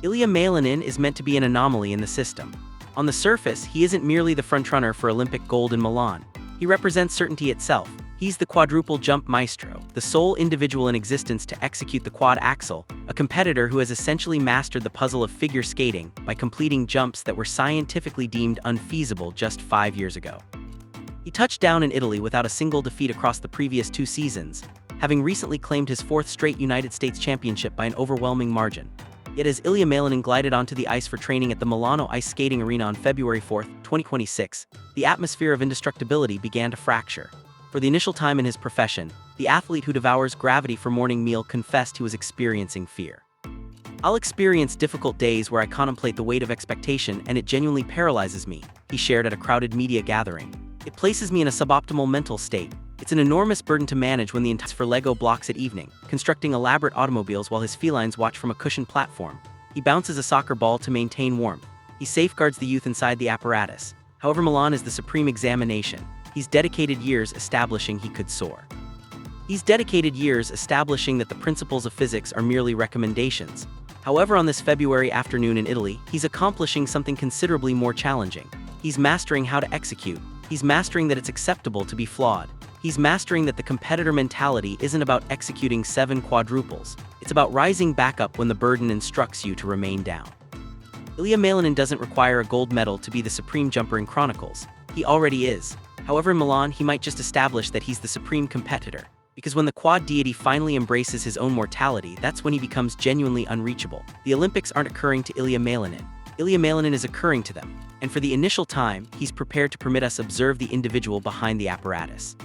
Ilia Malinin is meant to be an anomaly in the system. On the surface, he isn't merely the frontrunner for Olympic gold in Milan. He represents certainty itself. He's the quadruple jump maestro, the sole individual in existence to execute the quad axel, a competitor who has essentially mastered the puzzle of figure skating by completing jumps that were scientifically deemed unfeasible just 5 years ago. He touched down in Italy without a single defeat across the previous 2 seasons, having recently claimed his 4th straight United States championship by an overwhelming margin. Yet as Ilia Malinin glided onto the ice for training at the Milano Ice Skating Arena on February 4, 2026, the atmosphere of indestructibility began to fracture. For the initial time in his profession, the athlete who devours gravity for morning meal confessed he was experiencing fear. "I'll experience difficult days where I contemplate the weight of expectation and it genuinely paralyzes me," he shared at a crowded media gathering. "It places me in a suboptimal mental state. It's an enormous burden to manage when the entire for Lego blocks at evening, constructing elaborate automobiles while his felines watch from a cushioned platform. He bounces a soccer ball to maintain warmth. He safeguards the youth inside the apparatus. However, Milan is the supreme examination. He's dedicated years establishing he could soar. He's dedicated years establishing that the principles of physics are merely recommendations. However, on this February afternoon in Italy, he's accomplishing something considerably more challenging. He's mastering how to execute. He's mastering that it's acceptable to be flawed. He's mastering that the competitor mentality isn't about executing 7 quadruples. It's about rising back up when the burden instructs you to remain down." Ilia Malinin doesn't require a gold medal to be the supreme jumper in Chronicles. He already is. However, in Milan, he might just establish that he's the supreme competitor. Because when the quad deity finally embraces his own mortality, that's when he becomes genuinely unreachable. The Olympics aren't occurring to Ilia Malinin. Ilia Malinin is occurring to them. And for the initial time, he's prepared to permit us observe the individual behind the apparatus.